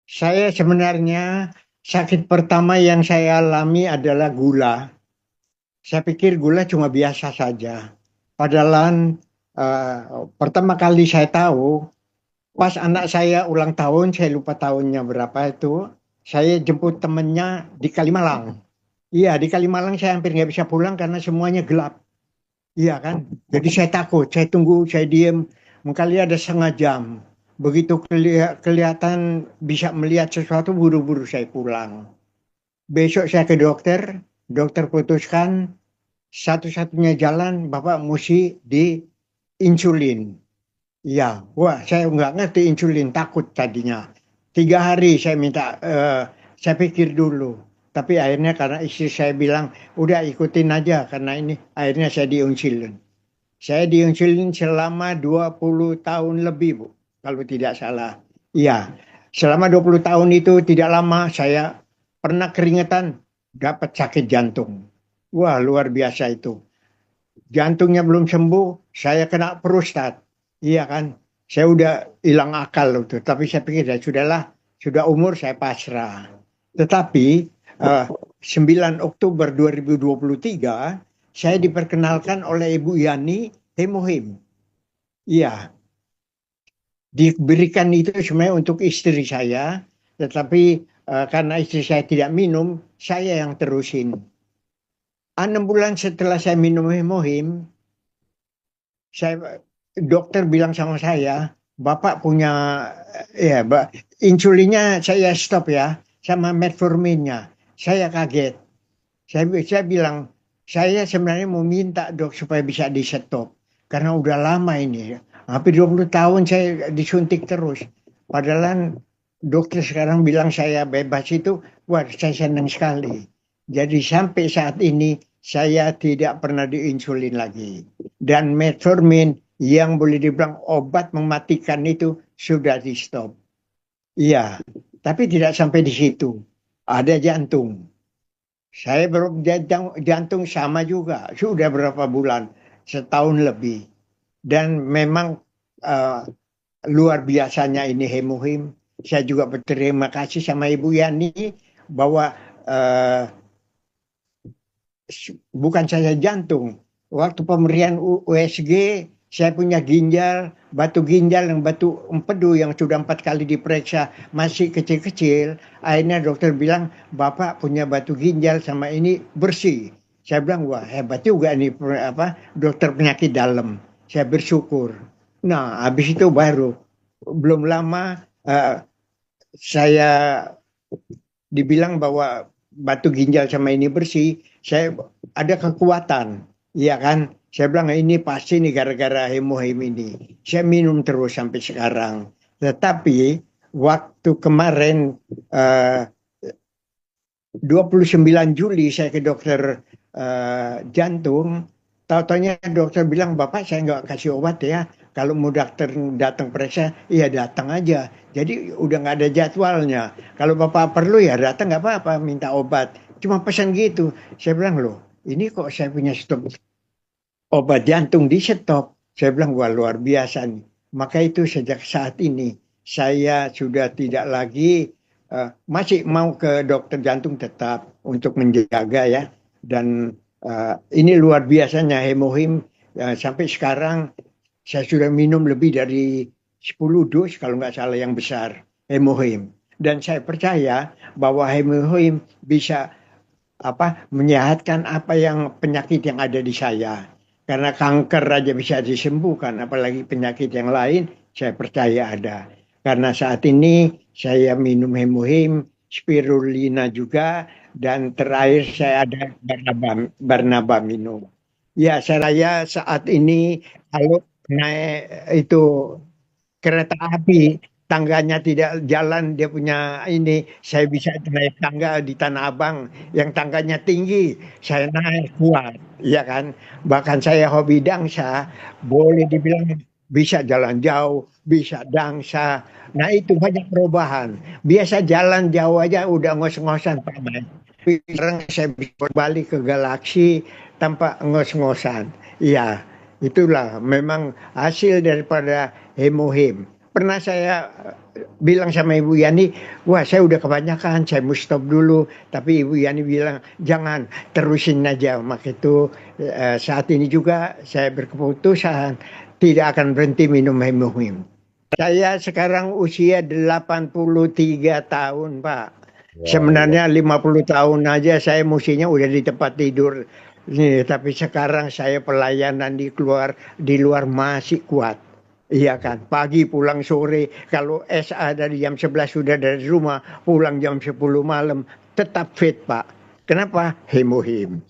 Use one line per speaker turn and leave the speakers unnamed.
Saya sebenarnya sakit pertama yang saya alami adalah gula. Saya pikir gula cuma biasa saja. Padahal eh, pertama kali saya tahu pas anak saya ulang tahun, saya lupa tahunnya berapa itu. Saya jemput temennya di Kalimalang. Iya, di Kalimalang saya hampir nggak bisa pulang karena semuanya gelap. Iya kan? Jadi saya takut, saya tunggu, saya diem. Mungkin ada setengah jam. Begitu kelihatan bisa melihat sesuatu, buru-buru saya pulang. Besok saya ke dokter, dokter putuskan satu-satunya jalan Bapak mesti di insulin. Iya, wah saya nggak ngerti insulin, takut tadinya. 3 hari saya minta, saya pikir dulu. Tapi akhirnya karena istri saya bilang, udah ikutin aja karena ini akhirnya saya diinsulin. Saya diinsulin selama 20 tahun lebih, Bu, kalau tidak salah. Iya, selama 20 tahun itu tidak lama saya pernah keringetan dapat sakit jantung. Wah, luar biasa itu. Jantungnya belum sembuh, saya kena prostat. Iya kan? Saya udah hilang akal itu. Tapi saya pikir ya sudahlah, sudah umur saya pasrah. Tetapi 9 Oktober 2023 saya diperkenalkan oleh Ibu Yani hemohim. Iya, diberikan itu sebenarnya untuk istri saya, tetapi karena istri saya tidak minum, saya yang terusin. 6 bulan setelah saya minum hemohim, saya dokter bilang sama saya, Bapak punya ya, insulinnya saya stop ya, sama metforminnya. Saya kaget. Saya bilang, saya sebenarnya mau minta dok supaya bisa di stop. Karena udah lama ini. Hampir 20 tahun saya disuntik terus. Padahal dokter sekarang bilang saya bebas itu, wah saya senang sekali. Jadi sampai saat ini saya tidak pernah diinsulin lagi. Dan metformin yang boleh dibilang obat mematikan itu sudah di stop. Iya, tapi tidak sampai di situ. Ada jantung. Saya jantung sama juga, sudah berapa bulan, setahun lebih. Dan memang eh, luar biasanya ini hemohim. Saya juga berterima kasih sama Ibu Yani bahwa eh, bukan saja jantung. Waktu pemberian USG, saya punya ginjal, batu ginjal yang batu empedu yang sudah 4 kali diperiksa masih kecil-kecil. Akhirnya dokter bilang, Bapak punya batu ginjal sama ini bersih. Saya bilang, wah hebat juga nih apa dokter penyakit dalam. Saya bersyukur. Nah, habis itu baru belum lama saya dibilang bahwa batu ginjal sama ini bersih, saya ada kekuatan, iya kan? Saya bilang ini pasti nih gara-gara hemohim ini. Saya minum terus sampai sekarang. Tetapi waktu kemarin eh, 29 Juli saya ke dokter jantung, tahu-taunya dokter bilang, Bapak saya nggak kasih obat ya. Kalau mau dokter datang periksa, iya datang aja. Jadi udah nggak ada jadwalnya. Kalau Bapak perlu ya datang nggak apa-apa, minta obat. Cuma pesan gitu. Saya bilang, loh ini kok saya punya stok obat jantung di stop. Saya bilang, wah luar biasa nih. Maka itu sejak saat ini saya sudah tidak lagi masih mau ke dokter jantung tetap untuk menjaga ya. Dan ini luar biasanya hemohim sampai sekarang saya sudah minum lebih dari 10 dus kalau nggak salah yang besar hemohim. Dan saya percaya bahwa hemohim bisa menyehatkan apa yang penyakit yang ada di saya. Karena kanker aja bisa disembuhkan, apalagi penyakit yang lain, saya percaya ada. Karena saat ini saya minum hemohim, spirulina juga, dan terakhir saya ada Barnaba minum. Ya, saya saat ini kalau naik itu kereta api, tangganya tidak jalan, dia punya ini, saya bisa naik tangga di Tanah Abang yang tangganya tinggi, saya naik kuat, ya kan? Bahkan saya hobi dangsa, boleh dibilang bisa jalan jauh, bisa dangsa. Nah itu banyak perubahan. Biasa jalan jauh aja udah ngos-ngosan Pak Mas. Sekarang saya bisa berbalik ke galaksi tanpa ngos-ngosan. Iya, itulah memang hasil daripada hemohim. pernah saya bilang sama Ibu Yani, wah saya udah kebanyakan, saya mau stop dulu. Tapi Ibu Yani bilang, jangan, terusin aja. Maka itu saat ini juga saya berkeputusan tidak akan berhenti minum hemohim. Saya sekarang usia 83 tahun, Pak.
Wah, luar.
Sebenarnya 50 tahun aja saya mestinya udah di tempat tidur. Nih, tapi sekarang saya pelayanan di luar masih kuat. Iya kan, pagi pulang sore. Kalau SA dari jam 11 sudah dari rumah, pulang jam 10 malam, tetap fit, Pak. Kenapa? Hemohim.